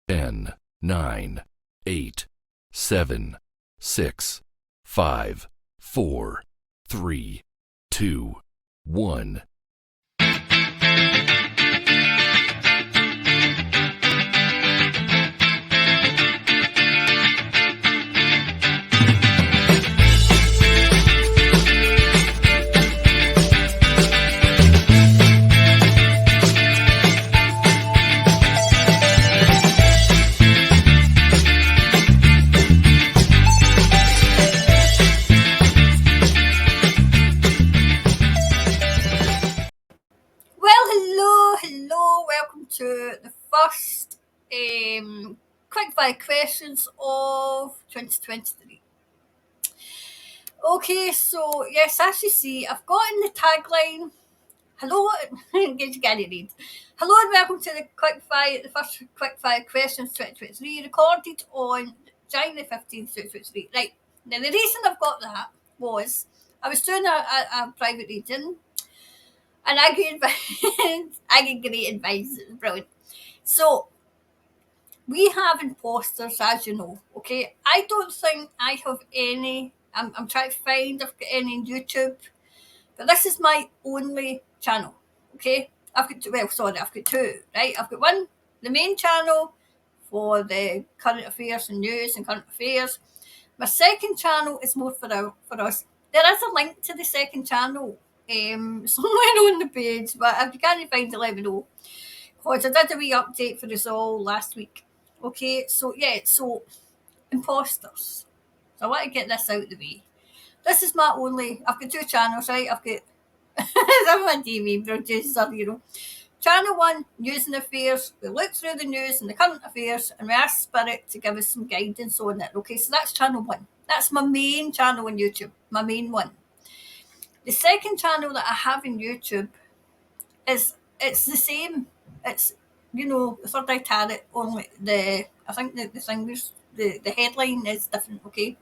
10, 9, 8, 7, 6, 5, 4, 3, 2, 1. Welcome to the first quickfire questions of 2023. Okay, so yes, as you see, I've got in the tagline, hello, read. Hello and welcome to the first quickfire questions 2023, recorded on January 15th, 2023. Right, now the reason I've got that was I was doing a private reading, and I get great advice. It was brilliant. So we have imposters, as you know. Okay, I don't think I have any. I'm trying to find if I've got any on YouTube, but this is my only channel. Okay, I've got two. Well, sorry, I've got two. Right, I've got one, the main channel for the current affairs and news and current affairs. My second channel is more for us. There is a link to the second channel somewhere on the page, but if you can't find it, let me know. Because I did a wee update for us all last week. Okay, so yeah, so imposters. So I want to get this out of the way. This is my only, I've got two channels, right? I've got, I'm a TV producer, you know. Channel 1, News and Affairs. We look through the news and the current affairs and we ask Spirit to give us some guidance on it. Okay, so that's Channel 1. That's my main channel on YouTube, my main one. The second channel that I have on YouTube it's the same. It's, you know, the Third Eye Tarot, only I think the thing is, the headline is different, okay?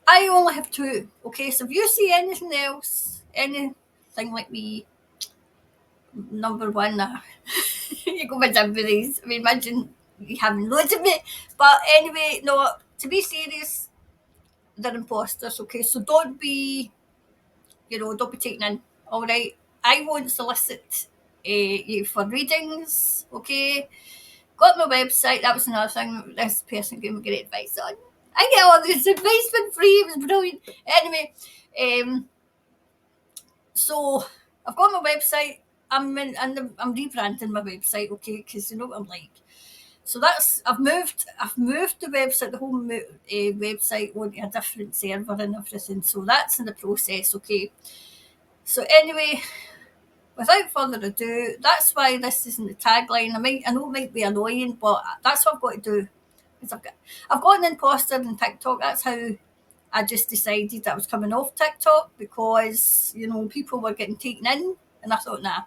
I only have two, okay? So if you see anything else, anything like me, number one, you go with everybody's. I mean, imagine you having loads of me. But anyway, no, to be serious, they're imposters, okay? So don't be taken in, all right? I won't solicit you for readings, okay? Got my website, that was another thing this person gave me great advice on. I get all this advice for free, it was brilliant. Anyway, so I've got my website. I'm rebranding my website, okay, because you know what I'm like. So I've moved the website, the whole website onto a different server and everything. So that's in the process, okay. So anyway, without further ado, that's why this isn't the tagline. I know it might be annoying, but that's what I've got to do. I've got an imposter on TikTok. That's how I just decided I was coming off TikTok, because, you know, people were getting taken in, and I thought, nah.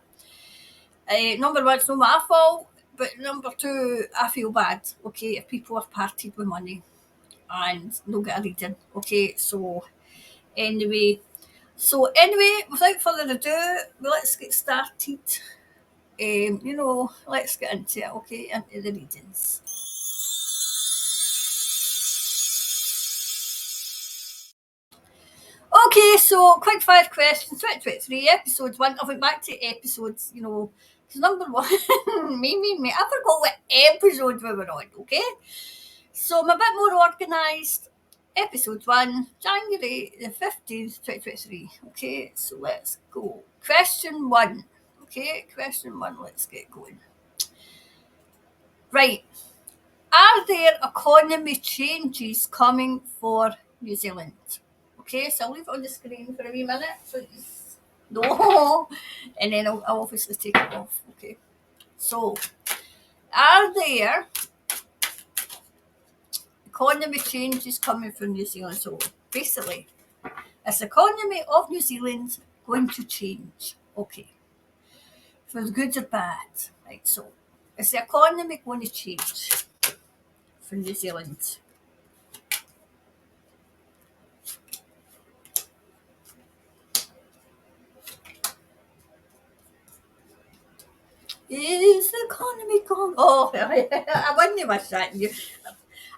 Number one, it's not my fault, but number two, I feel bad, okay, if people have parted with money and no get a reading, okay, so anyway, without further ado, let's get started. Let's get into it, okay, into the readings. Okay, so quick fire questions, 2023, episode 1. I went back to episodes, you know, because number one, me, I forgot what episode we were on, okay? So I'm a bit more organised. Episode 1, January the 15th, 2023. Okay, so let's go. Question 1. Okay, question 1, let's get going. Right. Are there economy changes coming for New Zealand? Okay, so I'll leave it on the screen for a wee minute, please. No. And then I'll obviously take it off. Okay. So, are there economy changes coming from New Zealand? So, basically, is the economy of New Zealand going to change? Okay. For the good or bad? Right, so, is the economy going to change for New Zealand? Is the economy gone? Oh, I wouldn't wish that.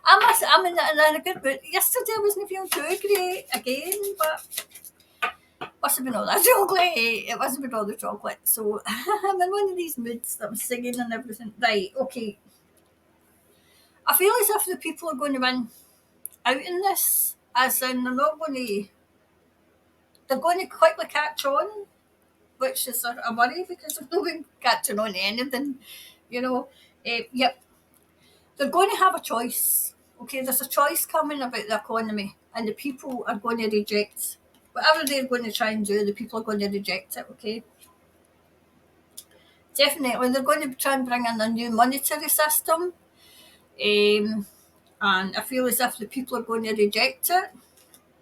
I'm in a good mood. Yesterday I wasn't feeling too great again, but must have been all that chocolate. It must have been all the chocolate. So I'm in one of these moods that I'm singing and everything. Right, okay. I feel as if the people are going to win out in this, as in they're going to quickly catch on, which is a worry because they're not been catching on to anything, you know. Yep, they're going to have a choice. Okay, there's a choice coming about the economy, and the people are going to reject whatever they're going to try and do. The people are going to reject it. Okay, definitely, they're going to try and bring in a new monetary system, and I feel as if the people are going to reject it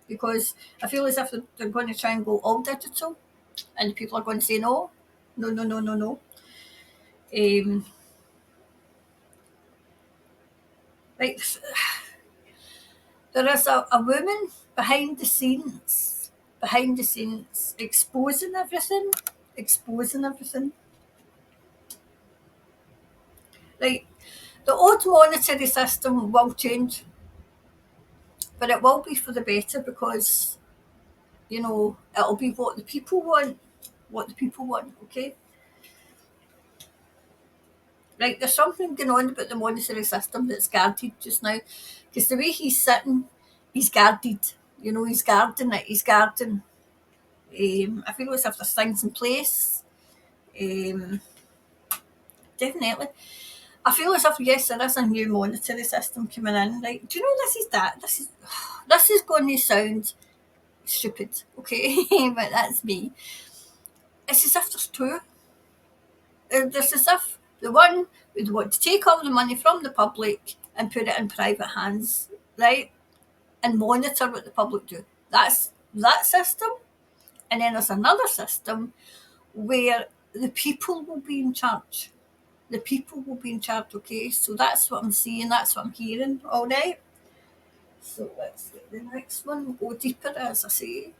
because I feel as if they're going to try and go all digital, and the people are going to say no, no, no, no, no, no. Um, like there is a woman behind the scenes, exposing everything. Like the old monetary system will change, but it will be for the better because it'll be what the people want, Okay, like there's something going on about the monetary system that's guarded just now, because the way he's sitting, he's guarded. He's guarding it. He's guarding. I feel as if there's things in place. Um, Definitely. I feel as if yes, there is a new monetary system coming in. Right? Do you know this is that? This is going to sound stupid, okay? But that's me. It's as if there's two. There's as if the one would want to take all the money from the public and put it in private hands, right? And monitor what the public do. That's that system. And then there's another system where the people will be in charge. The people will be in charge, okay? So that's what I'm seeing, that's what I'm hearing, all right? So let's get the next one. We'll go deeper, as I say.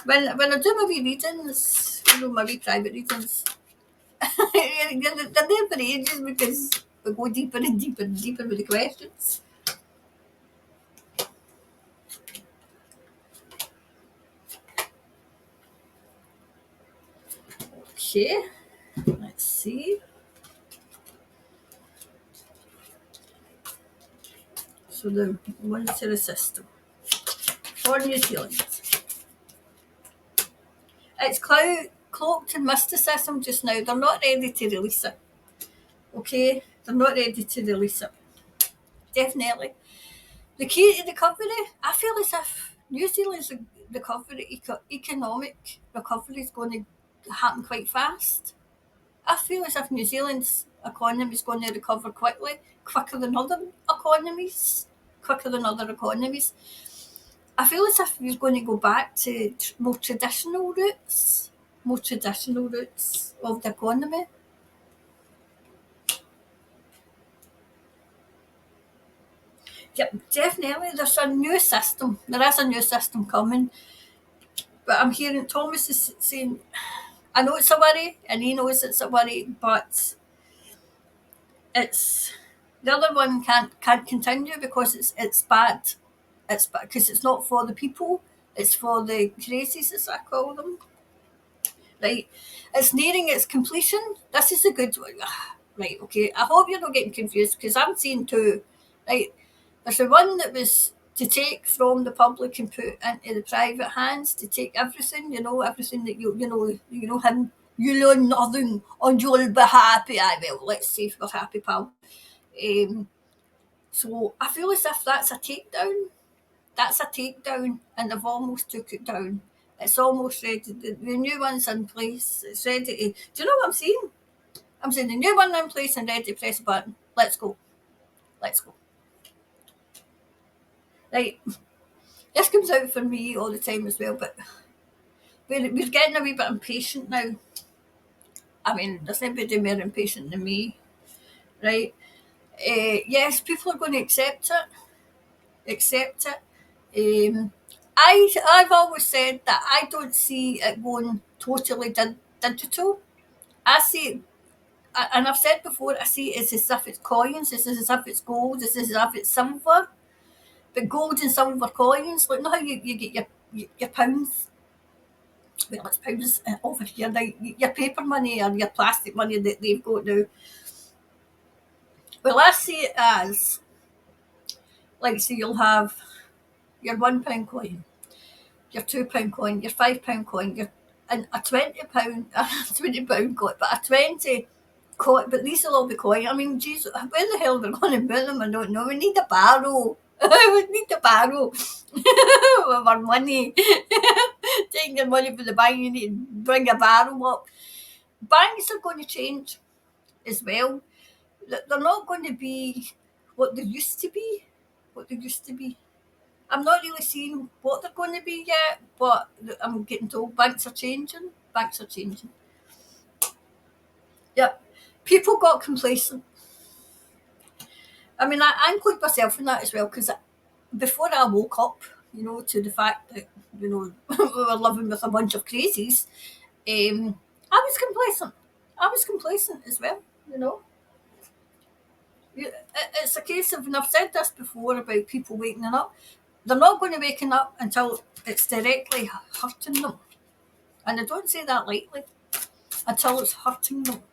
When I do my wee readings, my wee private readings, they're there for ages because we go deeper and deeper and deeper with the questions. Okay, let's see. So the monetary system for New Zealand. It's cloaked in mysticism just now. They're not ready to release it. Okay? They're not ready to release it. Definitely. The key to recovery, I feel as if New Zealand's recovery, economic recovery is going to happen quite fast. I feel as if New Zealand's economy is going to recover quickly, quicker than other economies, quicker than other economies. I feel as if we're going to go back to more traditional roots of the economy. Yep, definitely. There's a new system. There is a new system coming. But I'm hearing Thomas is saying, I know it's a worry, and he knows it's a worry, but it's the other one can't continue because it's bad. It's bad because it's not for the people. It's for the crazies, as I call them. Right, it's nearing its completion. This is a good one. Right, okay. I hope you're not getting confused because I'm seeing two. Right, there's the one that was to take from the public and put into the private hands, to take everything, everything that him, you learn nothing and you'll be happy. I will, let's see if we're happy, pal. Um, so I feel as if that's a takedown. That's a takedown, and they've almost took it down. It's almost ready. The new one's in place. It's ready to. Do you know what I'm saying? I'm saying the new one in place and ready to press a button. Let's go. Let's go. Right. This comes out for me all the time as well, but we're getting a wee bit impatient now. I mean, there's nobody more impatient than me, right? Yes, people are going to accept it. Accept it. I've always said that I don't see it going totally digital. I see it and I've said before, I see it's as if it's coins, it's as if it's gold, it's as if it's silver. But gold and silver coins, like, know how you get your pounds, well, it's pounds over here now, your paper money or your plastic money that they've got now. Well, I see it as, like, so you'll have your £1 coin, your £2 coin, your £5 coin, your and a £20, £20 coin, but a 20 coin, but these will all be coin. I mean, Jesus, where the hell we're going to put them? I don't know. We need a barrow. We need a barrow of our money. Taking your money from the bank, you need to bring a barrow up. Banks are going to change as well. They're not going to be what they used to be. What they used to be. I'm not really seeing what they're going to be yet, but I'm getting told banks are changing. Banks are changing. Yep. People got complacent. I mean, I include myself in that as well, because before I woke up, to the fact that, we were living with a bunch of crazies, I was complacent. I was complacent as well, It's a case of, and I've said this before about people waking up, they're not going to waken up until it's directly hurting them. And I don't say that lightly, until it's hurting them.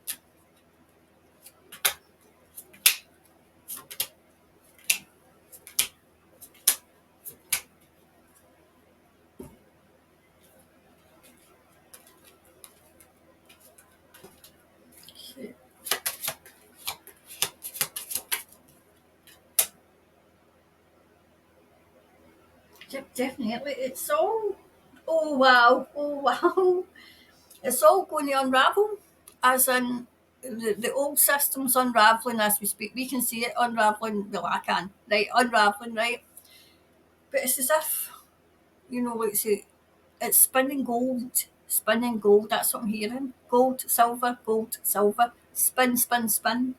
Definitely. It's all, oh wow. It's all going to unravel, as in the old system's unraveling as we speak. We can see it unraveling. Well, I can, right? Unraveling, right? But it's as if, like say, it's spinning gold, spinning gold. That's what I'm hearing. Gold, silver, spin, spin, spin.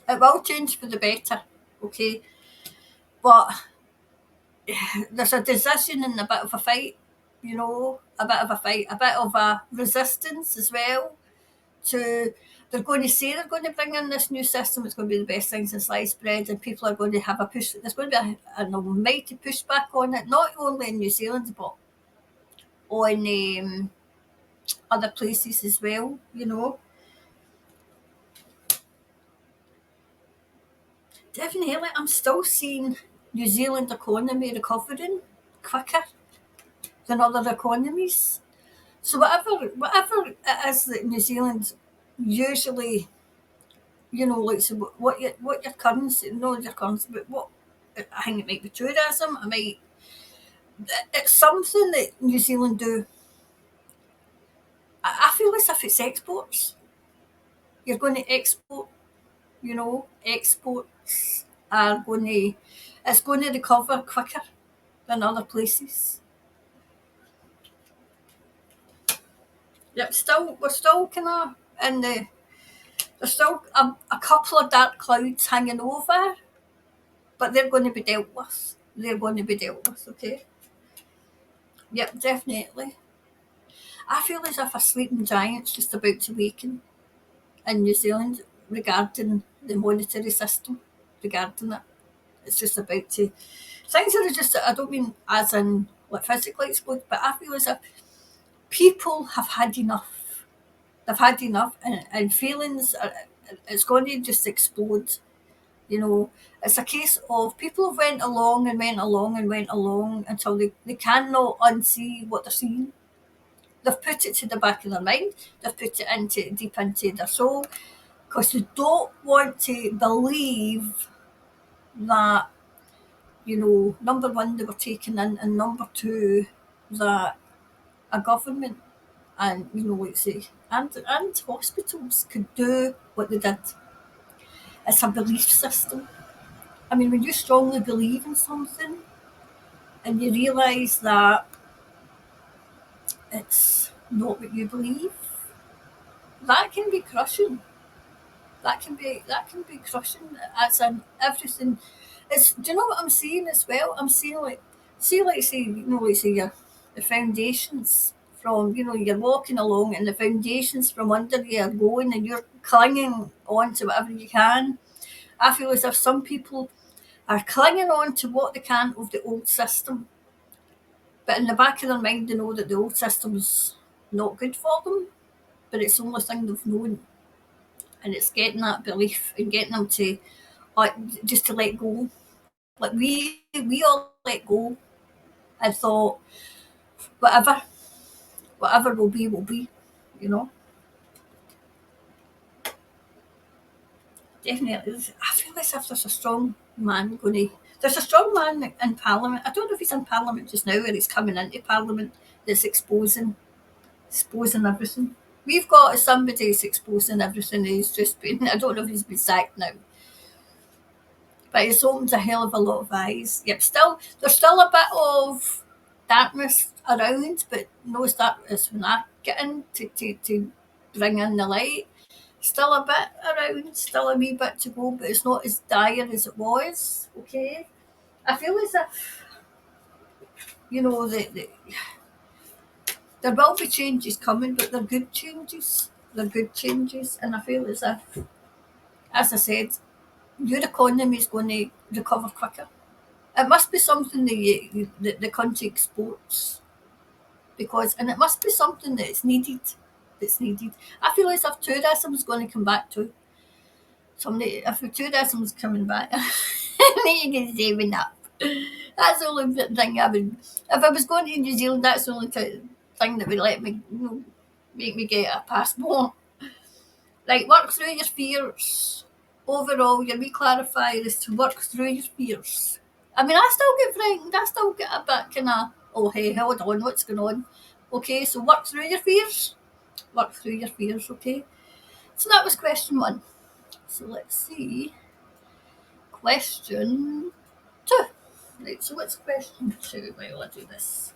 It will change for the better, okay? But there's a decision and a bit of a fight, a bit of a fight, a bit of a resistance as well. To They're going to say they're going to bring in this new system. It's going to be the best thing since sliced bread, and people are going to have a push. There's going to be an almighty pushback on it, not only in New Zealand but on other places as well. Definitely, I'm still seeing New Zealand economy recovering quicker than other economies. So whatever it is that New Zealand usually, like, so what your currency, not your currency, but what, I think it might be tourism. It's something that New Zealand do. I feel as if it's exports. You're going to export, exports are going to, it's going to recover quicker than other places. Yep, we're still kind of in there's still a couple of dark clouds hanging over, but they're going to be dealt with. They're going to be dealt with, okay? Yep, definitely. I feel as if a sleeping giant's just about to waken in New Zealand regarding the monetary system, regarding it. It's just about to. Things are just, I don't mean as in like physically explode, but I feel as if people have had enough. They've had enough, and feelings it's going to just explode. It's a case of people have went along and went along and went along until they cannot unsee what they're seeing. They've put it to the back of their mind. They've put it deep into their soul, because they don't want to believe that, number one, they were taken in, and number two, that a government and, like say, and hospitals could do what they did. It's a belief system. I mean, when you strongly believe in something and you realise that it's not what you believe, that can be crushing. That can be crushing. As in everything. Do you know what I'm seeing as well? I'm seeing, like, say, like say, like say your the foundations from, you're walking along and the foundations from under you are going and you're clinging on to whatever you can. I feel as if some people are clinging on to what they can of the old system, but in the back of their mind they know that the old system's not good for them, but it's the only thing they've known. And it's getting that belief and getting them to just to let go. Like we all let go and thought whatever will be, you know. Definitely. I feel as if there's a strong man there's a strong man in Parliament. I don't know if he's in Parliament just now or he's coming into Parliament that's exposing everything. We've got somebody who's exposing everything. He's just been, I don't know if he's been sacked now, but it's opened a hell of a lot of eyes. Yep, there's still a bit of darkness around, but no darkness when I get in to bring in the light. Still a bit around, still a wee bit to go, but it's not as dire as it was. Okay, I feel as if there will be changes coming, but they're good changes. They're good changes, and I feel as if, as I said, your economy is going to recover quicker. It must be something that the country exports, and it must be something that's needed. That's needed. I feel as if tourism is going to come back too. If the tourism is coming back, then you can save enough. That's the only thing I would. If I was going to New Zealand, that's the only thing that would let me, make me get a passport. Like, work through your fears. Overall, your wee clarifier is to work through your fears. I mean, I still get frightened. I still get a bit kind of, oh, hey, hold on, what's going on? Okay, so work through your fears. Work through your fears, okay? So that was question 1. So let's see. Question 2. Right, so what's question 2? Right, I'll do this.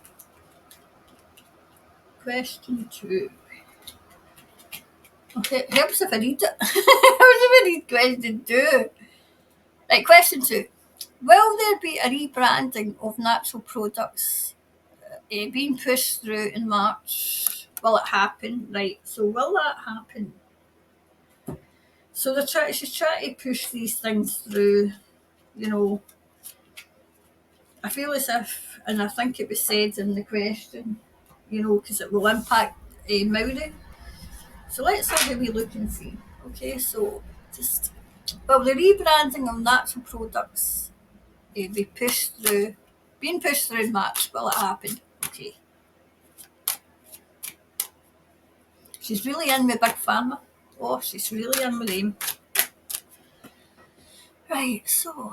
Question 2. Okay, it helps if I read it. Helps if I read question 2. Right, question 2. Will there be a rebranding of natural products being pushed through in March? Will it happen? Right, so will that happen? So she's trying to push these things through, I feel as if, and I think it was said in the question, because it will impact Maori. So let's have a wee look and see. Okay, so the rebranding of natural products being pushed through in March. Will it happen? Okay. She's really in with Big Pharma. Oh, she's really in with them. Right, so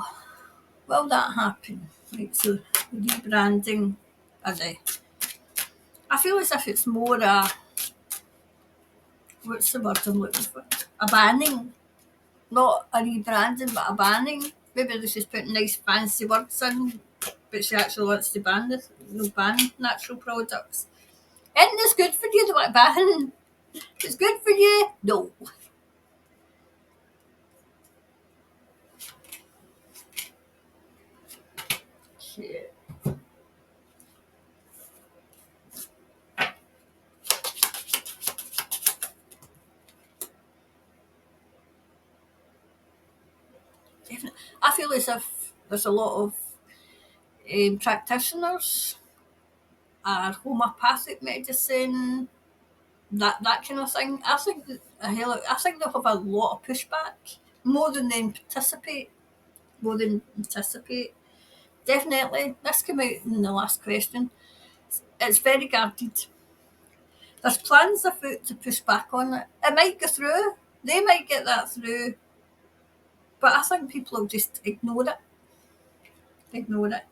will that happen? Right, so rebranding I feel as if it's more what's the word I'm looking for? A banning. Not a rebranding, but a banning. Maybe she's putting nice fancy words in, but she actually wants to ban natural products. Isn't this good for you, the ban? It's good for you? No. Okay. Definitely. I feel as if there's a lot of practitioners, homeopathic medicine, that kind of thing. I think they'll have a lot of pushback, more than they anticipate. Definitely, this came out in the last question. It's very guarded. There's plans afoot to push back on it. It might go through. They might get that through, but I think people will just ignore it. Ignore it.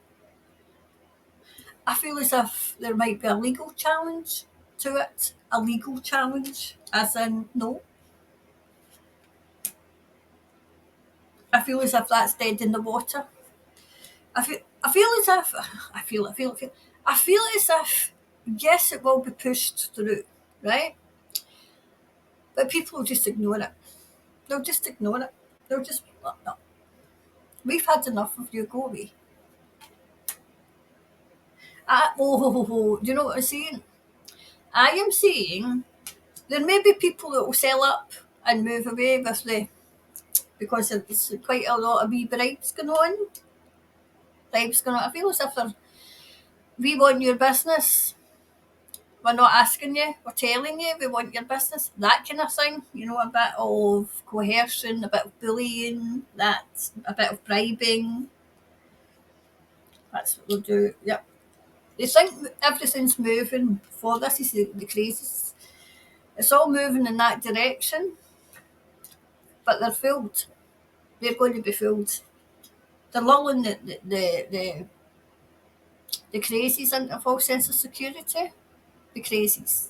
I feel as if there might be a legal challenge to it. A legal challenge, as in no. I feel as if that's dead in the water. I feel as if I feel as if yes, it will be pushed through, right? But people will just ignore it. They'll just ignore it. They'll just no. We've had enough of you, go away. Do you know what I'm saying? I am saying there may be people that will sell up and move away with because there's quite a lot of wee bribes going on. I feel as if we want your business. We're not asking you, we're telling you we want your business. That kind of thing. A bit of coercion, a bit of bullying, a bit of bribing. That's what they'll do. Yep. They think everything's moving for this is the craziest. It's all moving in that direction, but they're fooled. They're going to be fooled. They're lulling the crazies into a false sense of security. The crazies.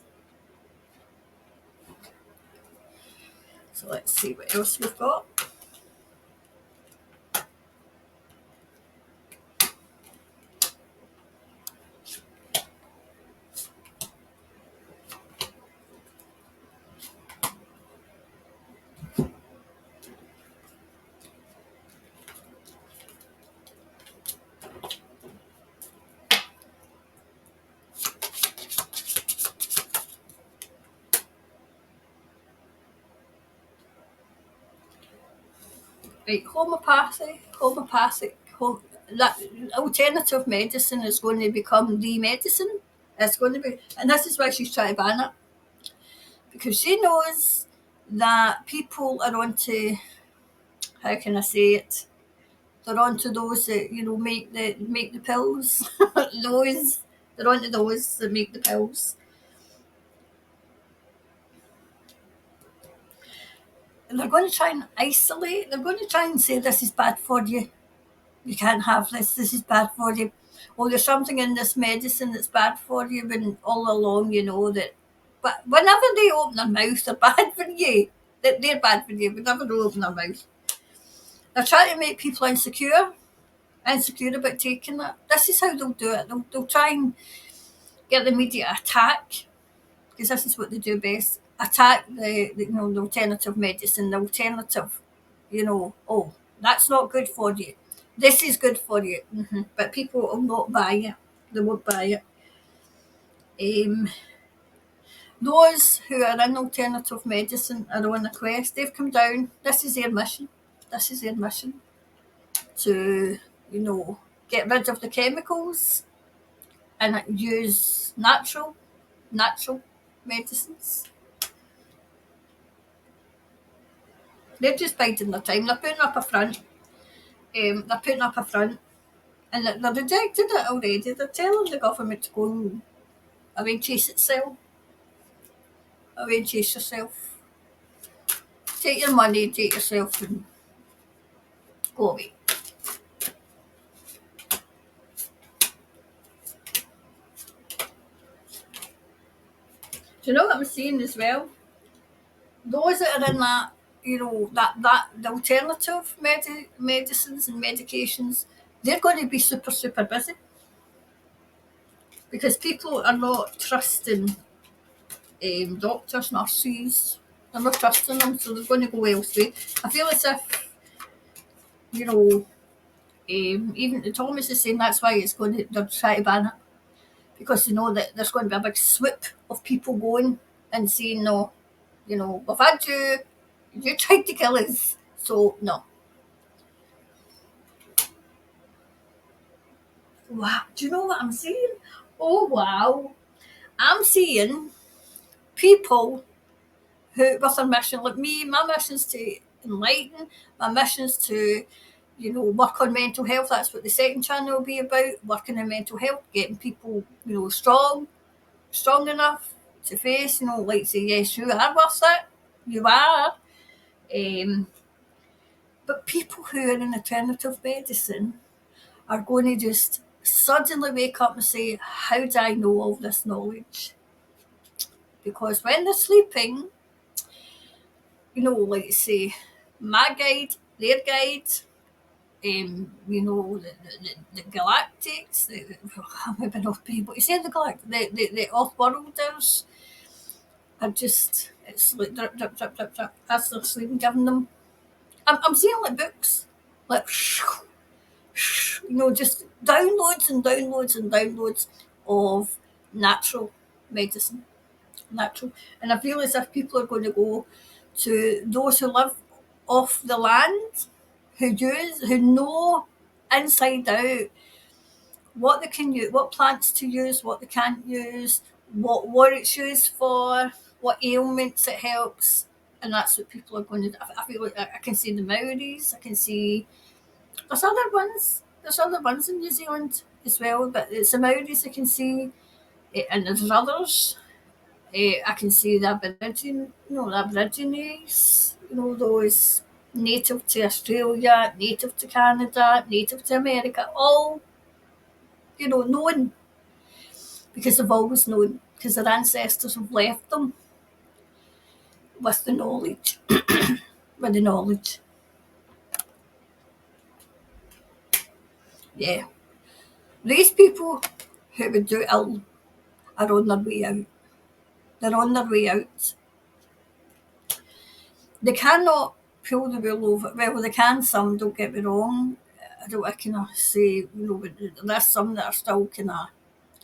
So let's see what else we've got. Right, that alternative medicine is going to become the medicine. It's going to be, and this is why she's trying to ban it, because she knows that people are onto, how can I say it? They're onto those that make the pills. Those they're onto those that make the pills, and they're going to try and isolate. They're going to try and say this is bad for you. You can't have this. This is bad for you. Oh, there's something in this medicine that's bad for you. When all along you know that. But whenever they open their mouth, they're bad for you. They're bad for you. Whenever they open their mouth, they're trying to make people insecure about taking it. This is how they'll do it. They'll try and get the media to attack, because this is what they do best. Attack the alternative medicine, the alternative, oh, that's not good for you. This is good for you. But people will not buy it. They won't buy it. Those who are in alternative medicine are on a quest. They've come down. This is their mission. This is their mission to, get rid of the chemicals and use natural medicines. They're just biding their time. They're putting up a front. And they're rejecting it already. They're telling the government to go and away and chase itself. Away and chase yourself. Take your money, take yourself, and go away. Do you know what I'm saying as well? Those that are in that, the alternative medicines and medications, they're going to be super, super busy, because people are not trusting doctors, nurses. They're not trusting them, so they're going to go elsewhere. I feel as if, even Thomas is saying that's why they're trying to ban it, because they know that there's going to be a big swoop of people going and saying, no, we've had you tried to kill us, so no. Wow, do you know what I'm saying? Oh, wow. I'm seeing people who, with their mission, like me, my mission's to enlighten, my mission's to, work on mental health. That's what the second channel will be about, working on mental health, getting people, strong enough to face, say, yes, you are worth it. You are. But people who are in alternative medicine are going to just suddenly wake up and say, how do I know all this knowledge? Because when they're sleeping, like say, my guide, their guide, the galactics, maybe not be able to say the galactic, the off-worlders are just, it's like drip, drip, drip, drip, drip, as they're sleeping, giving them, I'm seeing like books, like, just downloads and downloads and downloads of natural medicine. natural. And I feel as if people are going to go to those who live off the land, who know inside out what they can use, what plants to use, what they can't use, what it's used for, what ailments it helps, and that's what people are going to. I feel like I can see the Maoris. I can see there's other ones. There's other ones in New Zealand as well, but it's the Maoris I can see, and there's others. I can see the Aborigines. Those native to Australia, native to Canada, native to America, all known because they've always known because their ancestors have left them with the knowledge, with the knowledge. Yeah, these people who would do ill are on their way out. They're on their way out. They cannot pull the wool over. Well, they can some. Don't get me wrong. I kind of say but there's some that are still kind of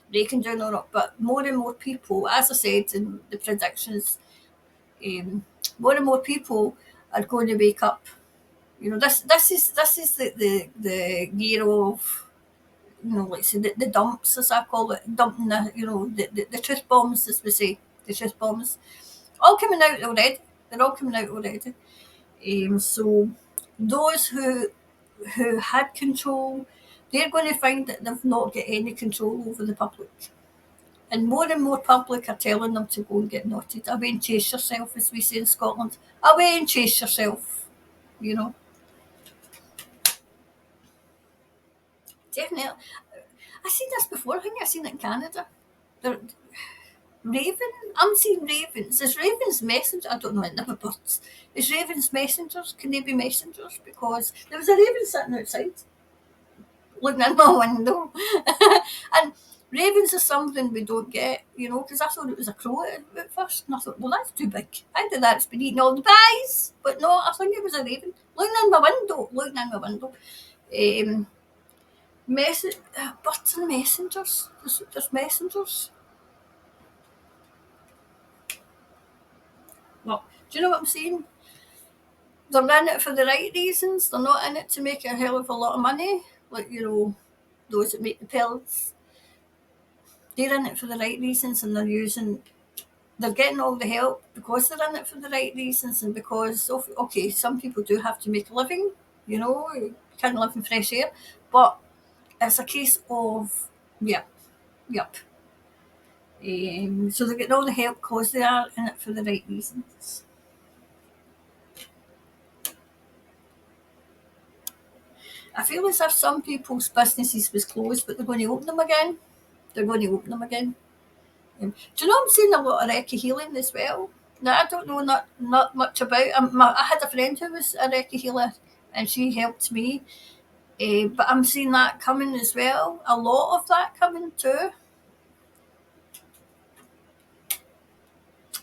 breaking down on it. But more and more people, as I said in the predictions, more and more people are going to wake up. This is the year of like say the dumps, as I call it, dumping the truth bombs, as we say, the truth bombs, all coming out already. They're all coming out already. So those who had control, they're going to find that they've not got any control over the public. And more public are telling them to go and get knotted. Away and chase yourself, as we say in Scotland. Away and chase yourself, you know. Definitely. I've seen this before. I think I've seen it in Canada. They're, I'm seeing ravens. Is ravens messengers? I don't know, it never birds. Is ravens messengers? Can they be messengers? Because there was a raven sitting outside looking in my window. And ravens are something we don't get, because I thought it was a crow at first. And I thought, well, that's too big. I think that's been eating all the pies. But no, I think it was a raven looking in my window. Birds and messengers. There's messengers. Well, do you know what I'm saying? They're in it for the right reasons. They're not in it to make a hell of a lot of money. Like, those that make the pills. They're in it for the right reasons, and they're getting all the help because they're in it for the right reasons, and because, okay, some people do have to make a living, you can't live in fresh air, but it's a case of, yep. So they're getting all the help because they are in it for the right reasons. I feel as if some people's businesses was closed, but they're going to open them again. Do you know I'm seeing a lot of Reiki healing as well? Now, I don't know not much about. I had a friend who was a Reiki healer, and she helped me. But I'm seeing that coming as well. A lot of that coming too.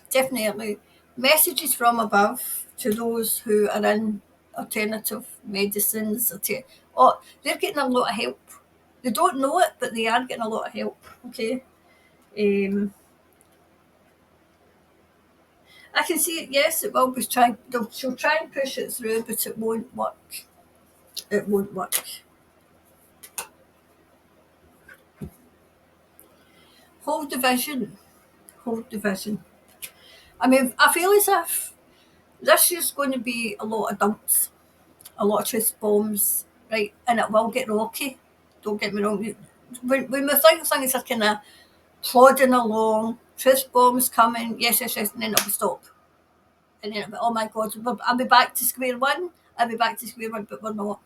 Definitely. Messages from above to those who are in alternative medicines. They're getting a lot of help. They don't know it, but they are getting a lot of help. Okay. I can see it. Yes, it will be trying. She'll try and push it through, but it won't work. It won't work. Hold the vision. Hold the vision. I mean, I feel as if this year's going to be a lot of dumps, a lot of truth bombs, right? And it will get rocky. Don't get me wrong. When we think things are kind of plodding along, truth bombs coming, yes, and then it'll stop. And then it'll be, oh my God, I'll be back to square one. But we're not.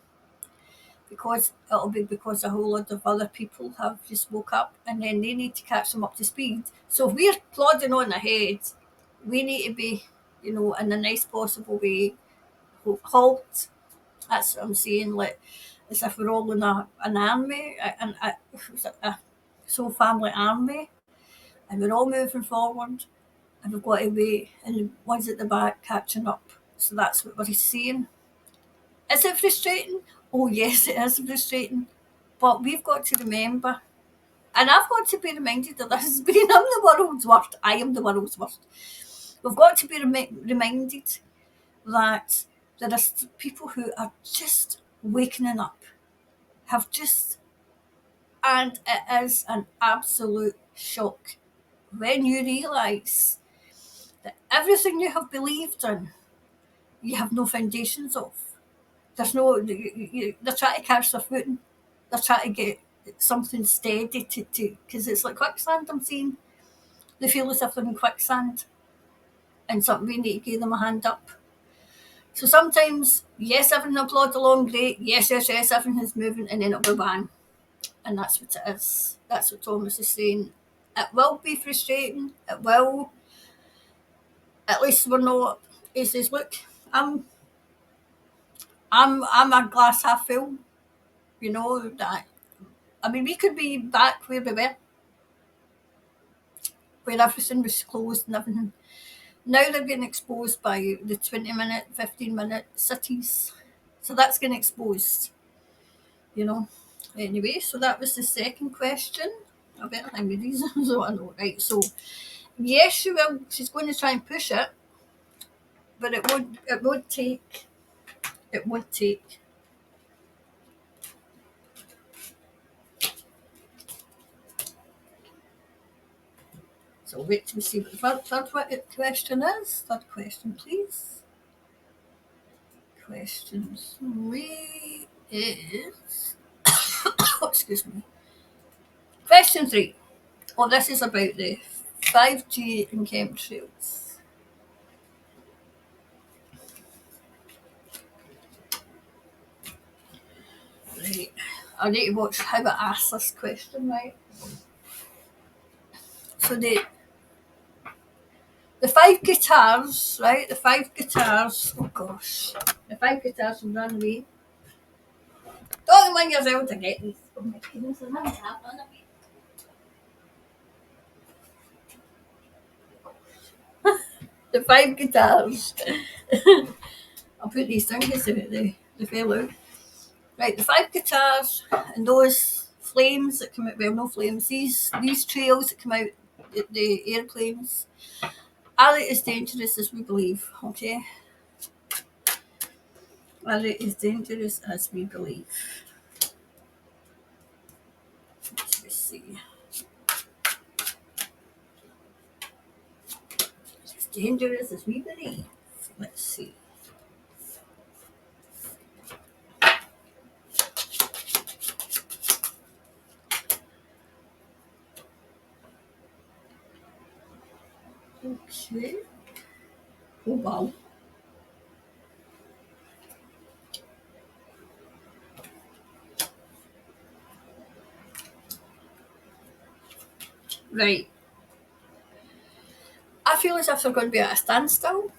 Because it'll be because a whole lot of other people have just woke up, and then they need to catch them up to speed. So if we're plodding on ahead, we need to be, in the nice possible way, halt. That's what I'm saying. Like, as if we're all in an army, a soul family army, and we're all moving forward, and we've got to wait, and the ones at the back catching up. So that's what we're saying. Is it frustrating? Oh yes, it is frustrating. But we've got to remember And I've got to be reminded of this, being I'm the world's worst. I am the world's worst. We've got to be reminded that there are people who are just waking up, have just, and it is an absolute shock when you realise that everything you have believed in, you have no foundations of. There's no, they're trying to catch their footing. They're trying to get something steady to, because it's like quicksand I'm seeing. They feel as if they're in quicksand and something we need to give them a hand up. So sometimes, yes, everything will plod along great. Yes, everything's moving, and then it'll be bang. And that's what it is. That's what Thomas is saying. It will be frustrating. It will. At least we're not. He says, "Look, I'm, I'm a glass half full. You know that. I mean, we could be back where we were, where everything was closed and everything. Now they're getting exposed by the 20-minute, 15-minute cities. So that's getting exposed, you know. Anyway, so that was the second question. I better hang with these so I know. Right, so yes, she will. She's going to try and push it, but it won't take. It won't take. So wait till we see what the third question is. Third question, please. Question 3 is. Excuse me. Question 3. Oh, this is about the 5G and chemtrails. Right. I need to watch how I ask this question, right? So the five guitars, right? The five guitars. Oh gosh, the five guitars from Runaway. Don't mind yourself to get these. Oh my goodness, I haven't had none of it. The five guitars. I'll put these down because they fell out. Right, the five guitars and those flames that come out. Well, no flames. These trails that come out the airplanes are they as dangerous as we believe? Okay, are they as dangerous as we believe? Let's see. As dangerous as we believe. Let's see. Okay. Oh wow. Right. I feel as if they're going to be at a standstill.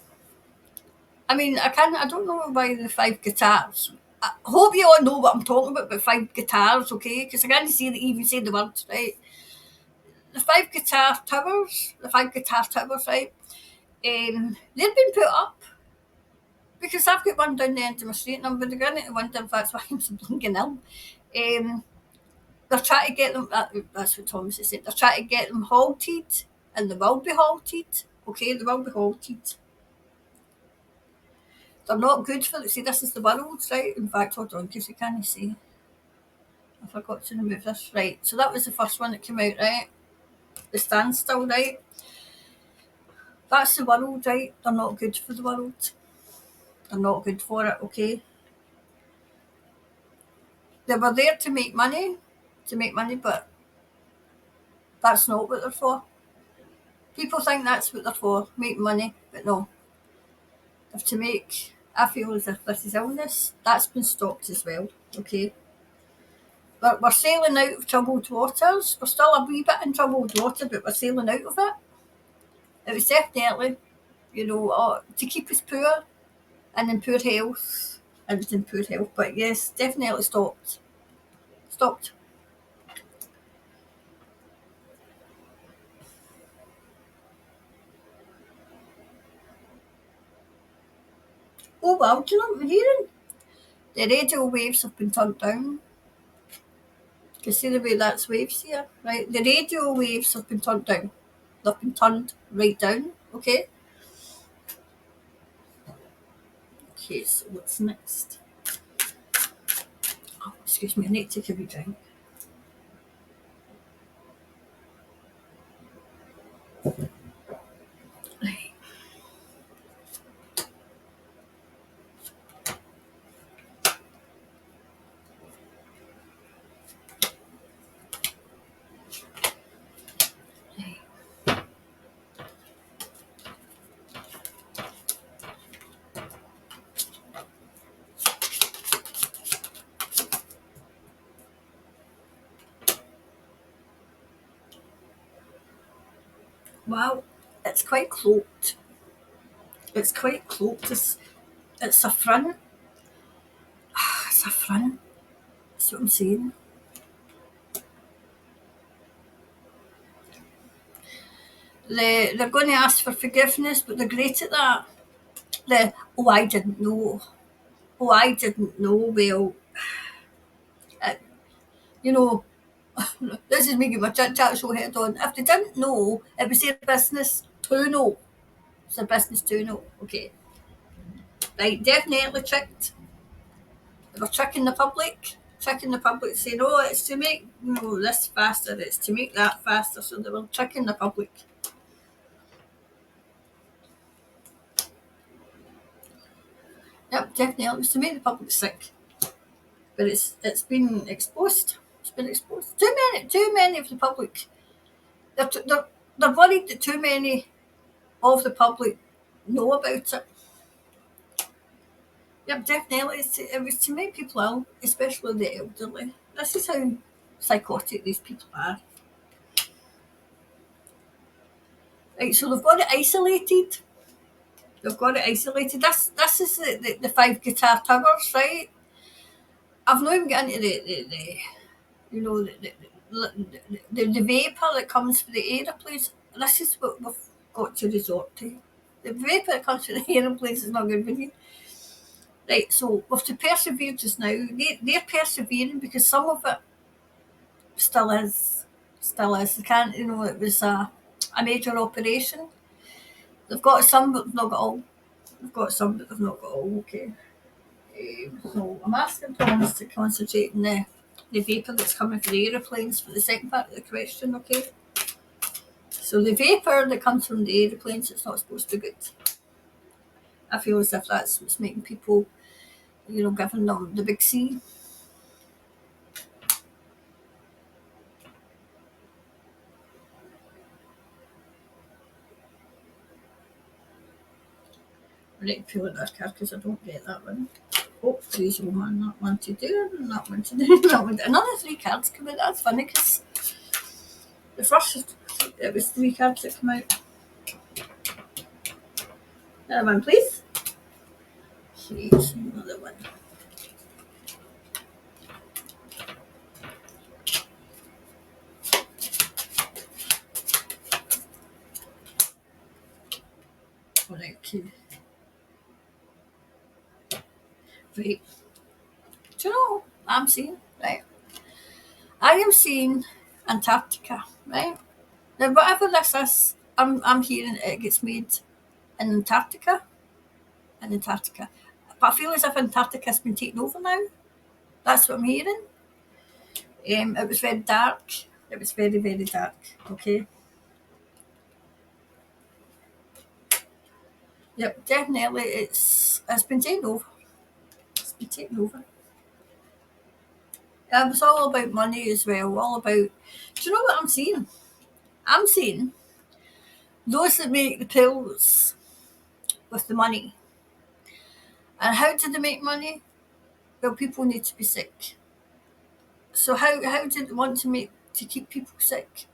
I mean, I don't know why the five guitars. I hope you all know what I'm talking about five guitars, okay? Because I can't see that even say the words, right? The five guitar towers, right? They've been put up because I've got one down the end of my street and I'm beginning to wonder if that's why I'm so blinking ill. They're trying to get them, that's what Thomas is saying, they're trying to get them halted and they will be halted, okay? They will be halted. They're not good for, see, this is the world, right? In fact, hold on, because you can't see. I forgot to remove this, right? So that was the first one that came out, right? The standstill, right? That's the world, right? They're not good for the world. They're not good for it, okay? They were there to make money, but that's not what they're for. People think that's what they're for, make money, but no. If to make, I feel as if this is illness, that's been stopped as well, okay? We're sailing out of troubled waters. We're still a wee bit in troubled water, but we're sailing out of it. It was definitely, to keep us poor and in poor health. And it's in poor health, but yes, definitely stopped. Stopped. Oh well, do you know what we're hearing? The radio waves have been turned down. You see the way that's waves here, right? The radio waves have been turned down. They've been turned right down, okay? Okay, so what's next? Oh, excuse me, I need to take a wee drink. Right. Right. Wow, it's quite cloaked. It's quite cloaked. It's a front. It's a front. That's what I'm saying. They're going to ask for forgiveness, but they're great at that. Oh, I didn't know. Oh, I didn't know. Well, uh, you know, this is me getting my chat show head on. If they didn't know, it was their business to know. It's their business to know. Okay. Right, definitely tricked. They were tricking the public. Tricking the public saying, oh, it's to make this faster, it's to make that faster. So they were tricking the public. Yep, definitely. It was to make the public sick. But it's been exposed. It's been exposed. Too many of the public. They're worried that too many of the public know about it. Yep, definitely. It was to make people ill, especially the elderly. This is how psychotic these people are. Right, so they've got it isolated. They've got it isolated. This is the five guitar tuggers, right? I've not even got into the you know the vapour that comes from the aeroplanes. This is what we've got to resort to. The vapour that comes from the aeroplanes is not good for you. Right, so we have to persevere just now. They're persevering because some of it still is. Still is. They can't, it was a major operation. They've got some, but they've not got all. They've got some, but they've not got all. Okay. So I'm asking Thomas to concentrate on the vapour that's coming from the aeroplanes for the second part of the question, okay? So the vapour that comes from the aeroplanes, it's not supposed to be good. I feel as if that's what's making people, giving them the big C. Right, peel it that card because I don't get that one. Oh, please, woman, that one to do, and that one to do, that one. Another three cards come out. That's funny because the first, it was three cards that come out. Another one, please. Here's another one. Alright, okay. Right. Do you know what I'm seeing? Right. I am seeing Antarctica, right? Now, whatever this is, I'm hearing it gets made in Antarctica. In Antarctica. But I feel as if Antarctica's been taken over now. That's what I'm hearing. It was very dark. It was very, very dark. Okay. Yep, definitely it's been taken over. It's been taken over. It was all about money as well, all about do you know what I'm seeing? I'm seeing those that make the pills with the money. And how do they make money? Well, people need to be sick. So how do they want to keep people sick?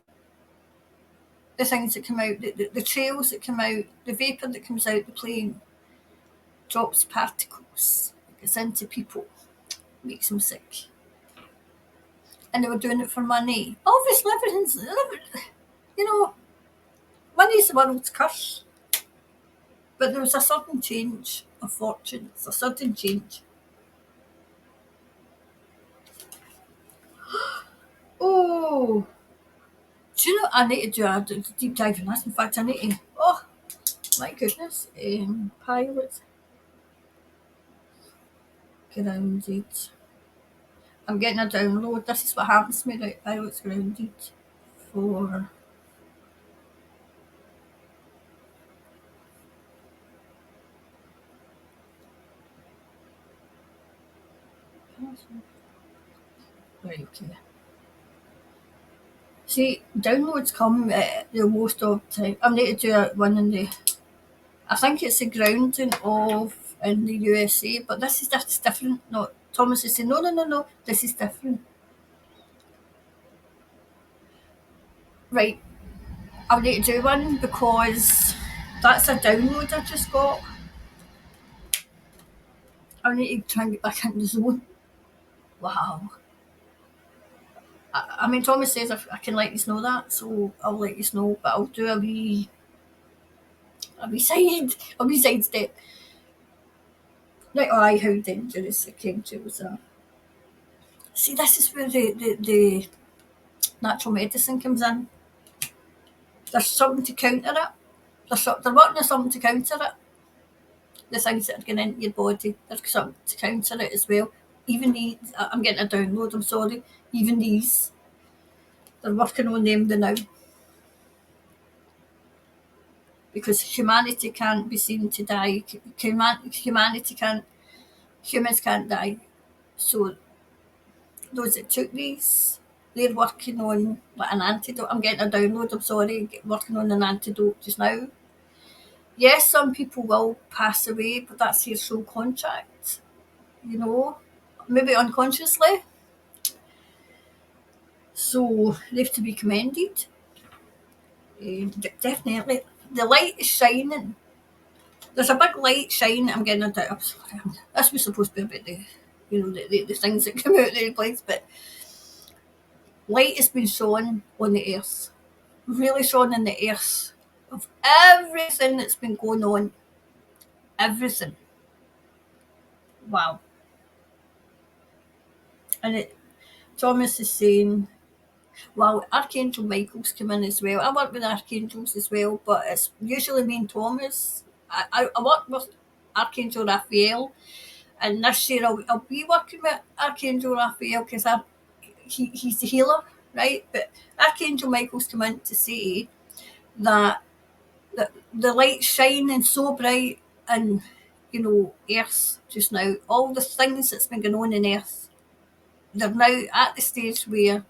The things that come out, the trails that come out, the vapour that comes out the plane drops particles, gets into people, makes them sick. And they were doing it for money. Obviously, you know, money's the world's curse. But there was a sudden change of fortunes, a sudden change. So, do you know, I need to do a deep dive in this. In fact, I need to, oh my goodness, pilots grounded. I'm getting a download. This is what happens to me, right? Pilots grounded for. Right, okay. See, downloads come the most of the time. I need to do one in the. I think it's the grounding of in the USA, but this is different. No, Thomas is saying no. This is different. Right, I'll need to do one because that's a download I just got. I need to try and get back in the zone. Wow. I mean, Thomas says I can let you know that, so I'll let you know, but I'll do a wee side step. Like, oh, how dangerous the chemtrails are. See, this is where the natural medicine comes in. There's something to counter it. They're working on something to counter it. The things that are getting into your body, there's something to counter it as well. Even these, I'm getting a download, I'm sorry. Even these, they're working on them now. Because humanity can't be seen to die. Humans can't die. So those that took these, they're working on like an antidote. I'm getting a download, I'm sorry, working on an antidote just now. Yes, some people will pass away, but that's their sole contract, maybe unconsciously. So they have to be commended. Definitely. The light is shining. There's a big light shining. I'm getting into it. This was supposed to be about the things that come out of the place, but light has been shone on the earth. Really shone on the earth of everything that's been going on. Everything. Wow. And Thomas is saying, well, Archangel Michael's come in as well. I work with archangels as well, but it's usually me and Thomas. I work with Archangel Raphael, and this year I'll be working with Archangel Raphael because he's the healer, right? But Archangel Michael's come in to say that the light's shining so bright in, Earth just now. All the things that's been going on in Earth, they're now at the stage where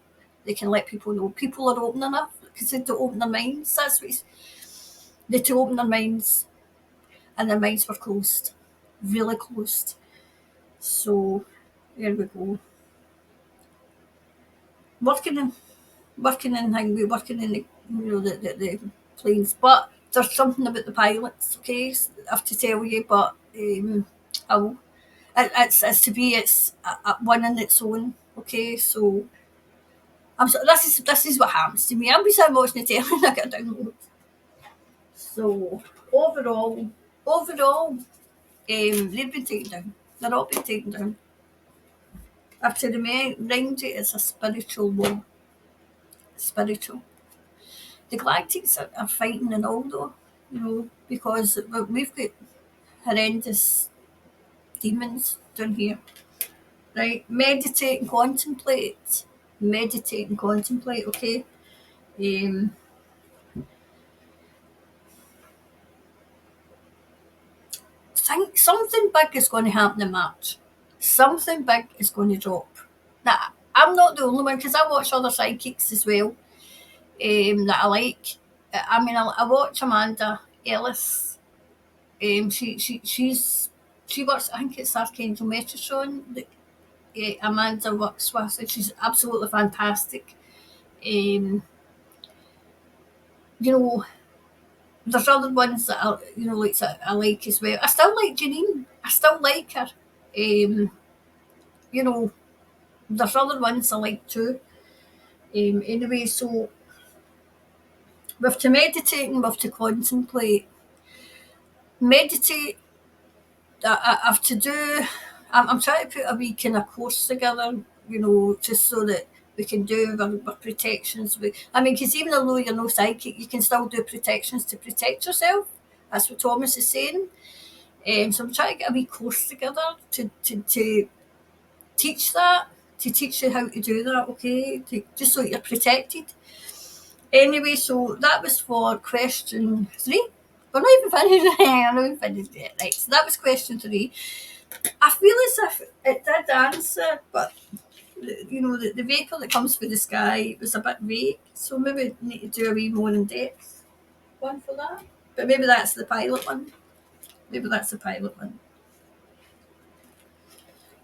they can let people know. People are open enough because they to open their minds. That's what they to open their minds, and their minds were closed, really closed. So there we go. Working in Hangway, working in the planes, but there's something about the pilots. Okay, I have to tell you, but I'll, it's to be it's one in its own. Okay, so this is what happens to me. I'll be sitting watching the telly and I get a download. So overall, they've been taken down. They're all been taken down. After the remind you, it's a spiritual war. Spiritual. The Galactics are fighting and all though, because we've got horrendous demons down here. Right? Meditate and contemplate. Meditate and contemplate, okay? Think something big is going to happen in March. Something big is going to drop. Now, I'm not the only one because I watch other psychics as well that I like. I mean, I watch Amanda Ellis. She works. I think it's Archangel Metatron that Amanda works with, and she's absolutely fantastic. You know, there's other ones that I like as well. I still like Janine. I still like her. You know, there's other ones I like too. Anyway, so we have to meditate and we have to contemplate. Meditate. I have to do. I'm trying to put a wee kind of course together. Just so that we can do with protections. Because even though you're no psychic, you can still do protections to protect yourself. That's what Thomas is saying. So I'm trying to get a wee course together to teach that, to teach you how to do that, okay? Just so you're protected. Anyway, so that was for question 3. We're not even finished. I'm not even finished yet. Right, so that was question 3. I feel as if it did answer, but the vapour that comes through the sky was a bit vague, so maybe we need to do a wee more in-depth one for that. But maybe that's the pilot one.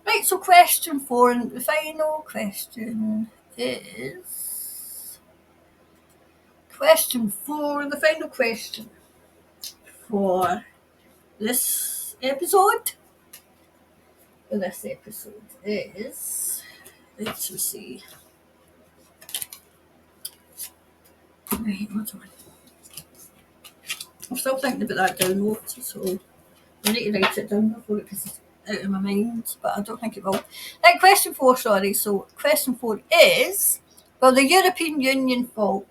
Right, so question 4, and the final question is question 4, the final question for this episode. This episode is, let's see. Right, hold on. I'm still thinking about that download, so I need to write it down before it pisses out of my mind, but I don't think it will. Right, question 4, sorry. So question 4 is, will the European Union fall?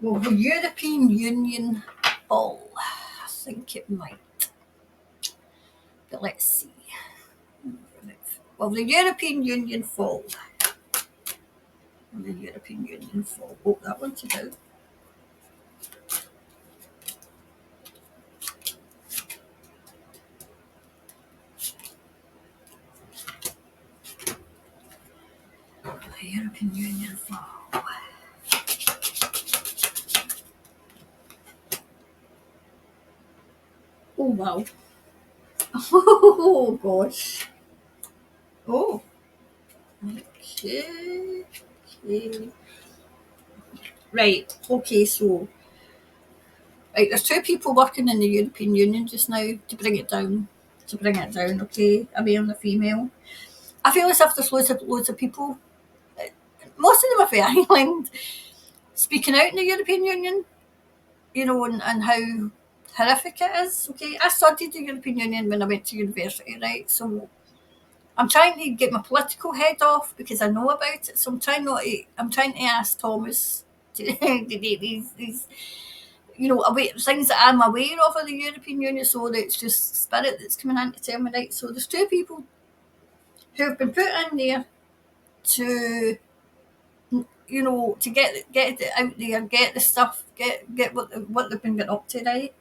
Will the European Union fall? I think it might. But let's see. Will the European Union fall? Will the European Union fall? Oh, that one's out. The European Union fall. Oh, wow. Oh, gosh. Oh. Okay. Right. Okay, so right, there's 2 people working in the European Union just now to bring it down. Okay? A male and a female. I feel as if there's loads of people. Most of them are from Ireland speaking out in the European Union, and how horrific it is. Okay, I studied the European Union when I went to university, right? So I'm trying to get my political head off because I know about it. So I'm trying to ask Thomas these things that I'm aware of the European Union. So that it's just spirit that's coming in to tell me, right? So there's 2 people who have been put in there to to get it out there, get the stuff, get what they've been getting up to, right?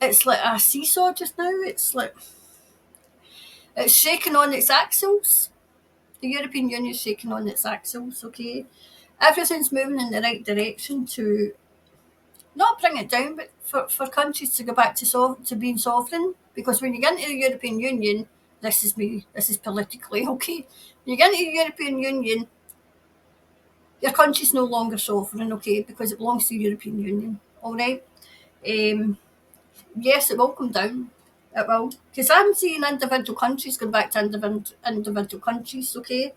It's like a seesaw just now. It's like it's shaking on its axles. The European Union is shaking on its axles. Okay, everything's moving in the right direction to not bring it down, but for countries to go back to being sovereign. Because when you get into the European Union, this is politically okay. When you get into the European Union, your country's no longer sovereign, okay, because it belongs to the European Union. All right. Yes, it will come down. It will, because I'm seeing individual countries going back to individual countries. Okay.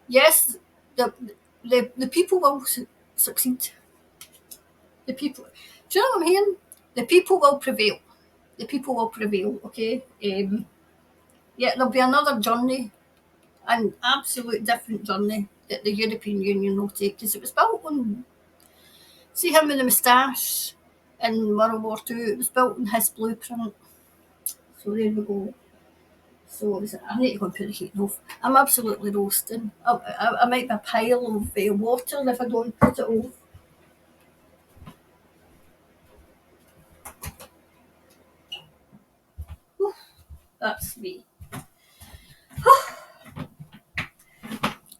Yes, the people will succeed. The people. Do you know what I'm hearing? The people will prevail. The people will prevail. Okay. Yeah, there'll be another journey, an absolute different journey that the European Union will take, because it was built on. See him with the moustache in World War Two. It was built on his blueprint. So there we go. So I need to go and put the heating off. I'm absolutely roasting. I might be a pile of water if I don't put it off. Whew, that's me.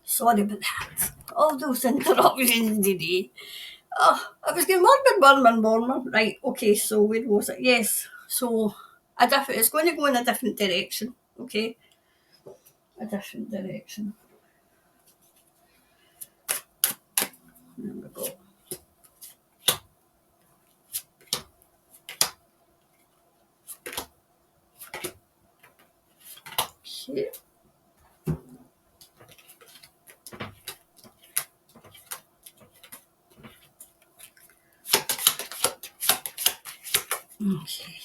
Sorry about that. All those interruptions today. Oh, I was getting warmer. Right, okay, so where was it? Yes. So it's going to go in a different direction. Okay. A different direction. There we go. Okay. Okay.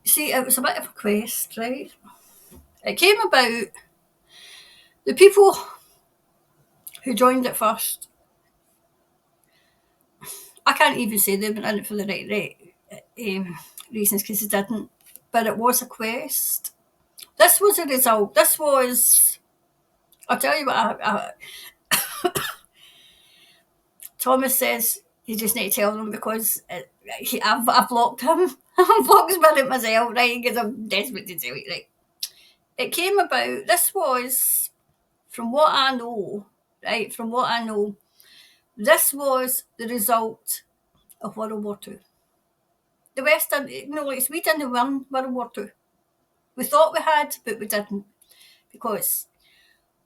See, it was a bit of a quest, right? It came about, the people who joined it first, I can't even say they went in it for the right reasons, because they didn't, but it was a quest. This was a result. This was, I'll tell you what, Thomas says you just need to tell them, because I've blocked him. I've blocked him with it myself, right, because I'm desperate to tell you, right. It came about, this was, from what I know, right, from what I know, this was the result of World War II. The West, like we didn't win World War II. We thought we had, but we didn't. Because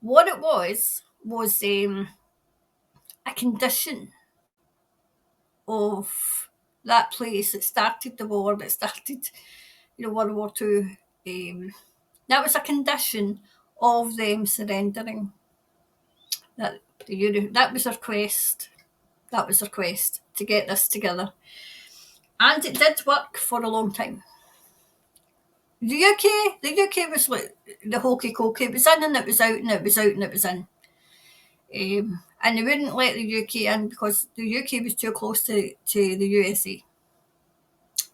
what it was a condition of that place that started the war, that started, World War II. That was a condition of them surrendering. That was their quest. That was their quest to get this together. And it did work for a long time. The UK was like the hokey cokey. It was in and it was out and it was out and it was in. And they wouldn't let the UK in because the UK was too close to the USA.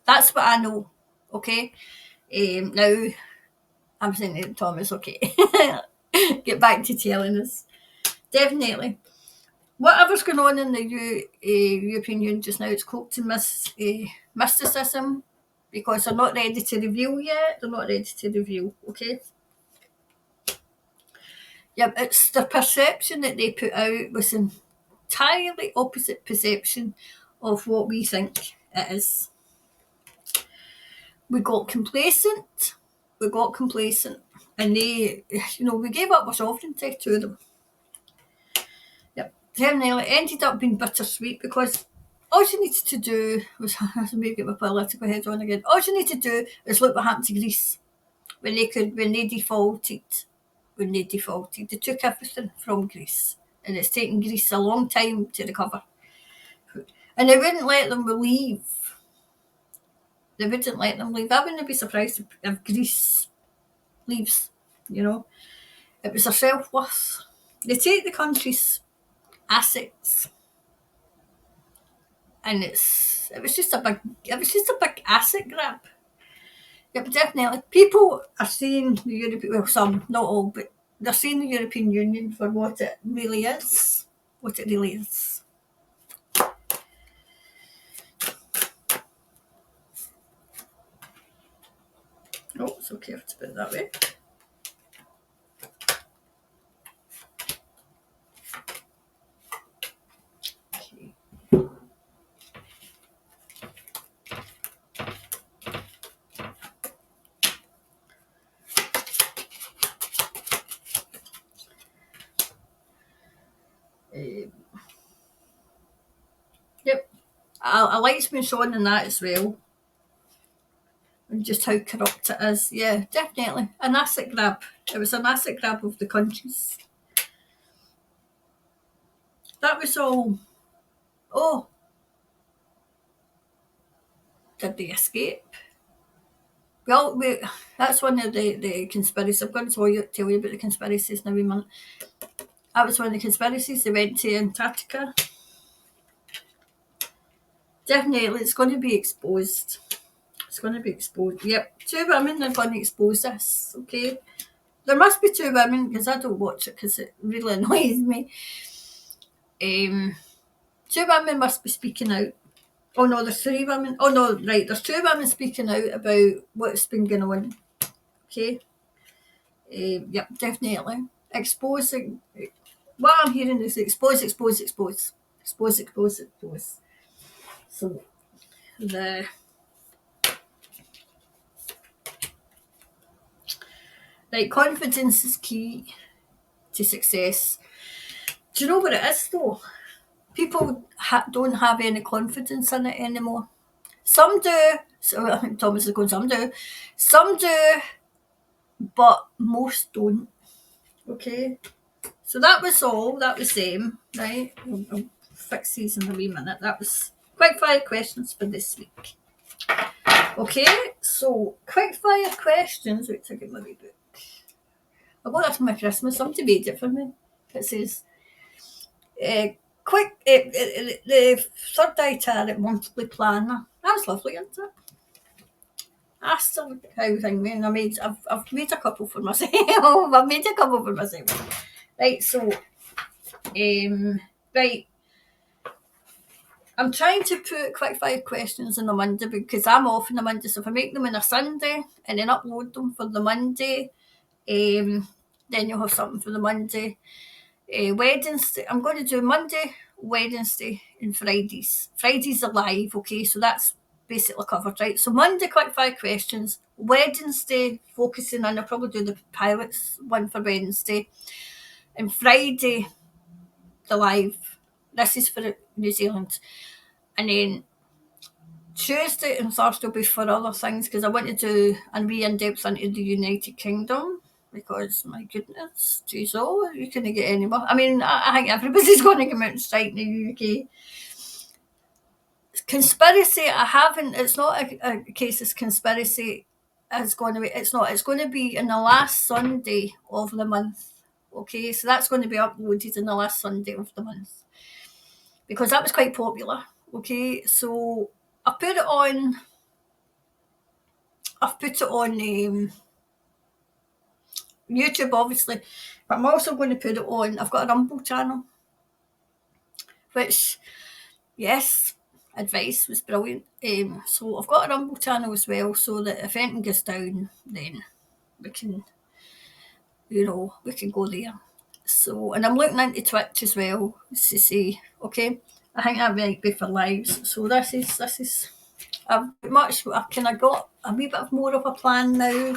That's what I know. Okay. Now I'm saying to Thomas, okay, get back to telling us. Definitely. Whatever's going on in the European Union just now, it's cloaked in mysticism, because they're not ready to reveal yet. They're not ready to reveal, okay? Yeah, it's the perception that they put out was an entirely opposite perception of what we think it is. We got complacent, and they, we gave up our sovereignty to them. Yep, definitely ended up being bittersweet, because all you needed to do was, maybe get my political head on again, all you need to do is look what happened to Greece when they defaulted. They took everything from Greece, and it's taken Greece a long time to recover. And they wouldn't let them leave. I wouldn't be surprised if Greece leaves, It was their self-worth. They take the country's assets, and it was just a big asset grab. Yep, definitely. People are seeing the European, some, not all, but they're seeing the European Union for what it really is. What it really is. Oh, it's okay if it's put it that way. Yep. I like being shown in that as well. And just how corrupt it is. Yeah, definitely. An asset grab. It was an asset grab of the countries. That was all. Oh, did they escape? Well, that's one of the conspiracies. I'm going to tell you about the conspiracies in a wee minute. That was one of the conspiracies. They went to Antarctica. Definitely, it's going to be exposed. It's going to be exposed. Yep, 2 women are going to expose this, okay? There must be 2 women, because I don't watch it because it really annoys me. 2 women must be speaking out. Oh no, there's 3 women. Oh no, right, there's 2 women speaking out about what's been going on. Okay? Yep, definitely. Exposing. What I'm hearing is expose. So, confidence is key to success. Do you know what it is though? People don't have any confidence in it anymore. Some do. So I think Thomas is going, some do. Some do, but most don't. Okay? So that was all. That was them, right? I'll fix these in a wee minute. That was quick fire questions for this week. Okay, so quick fire questions. Wait till I get my wee book. I got that for my Christmas. Somebody made it for me. It says, the third itinerary monthly planner. That was lovely, isn't it? I still look at how thing I made. I've made a couple for myself. I've made a couple for myself. Right, so right. I'm trying to put quick fire questions on the Monday because I'm off on the Monday. So if I make them on a Sunday and then upload them for the Monday, then you'll have something for the Monday. Wednesday, I'm going to do Monday, Wednesday, and Fridays. Fridays are live, okay, so that's basically covered, right? So Monday, quick fire questions. Wednesday, focusing on, I'll probably do the pilots one for Wednesday. And Friday, the live. This is for New Zealand. And then Tuesday and Thursday will be for other things because I want to do a wee in-depth into the United Kingdom because, my goodness, geez, oh, you couldn't get any more. I mean, I think everybody's going to come out and strike in the UK. Conspiracy, I haven't, it's not a case of conspiracy is going to be, it's not, it's going to be in the last Sunday of the month. Okay, so that's going to be uploaded in the last Sunday of the month because that was quite popular. Okay, so I put it on. I've put it on YouTube, obviously, but I'm also going to put it on. I've got a Rumble channel, which, yes, advice was brilliant. So I've got a Rumble channel as well, so that if anything goes down, then we can, we can go there. So, and I'm looking into Twitch as well to see. Okay, I think that might be for lives. So this is. I've kind of got a wee bit more of a plan now.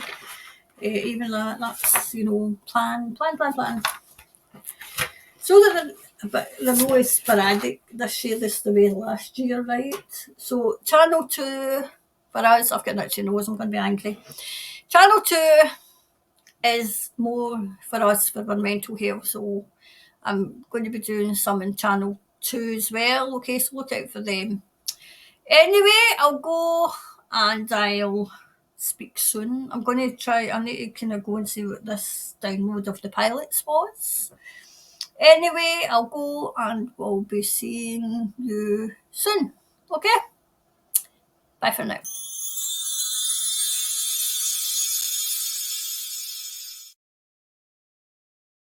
Even that's plan. So they're more sporadic this year. This the way last year, right? So channel 2 for us, I've got an itchy nose. I'm going to be angry. Channel 2 is more for us for our mental health. So I'm going to be doing some in channel 2 as well. Okay, so look out for them. Anyway, I'll go and I'll speak soon. I'm going to try, I need to kind of go and see what this download of the pilots was. Anyway, I'll go and we'll be seeing you soon. Okay? Bye for now.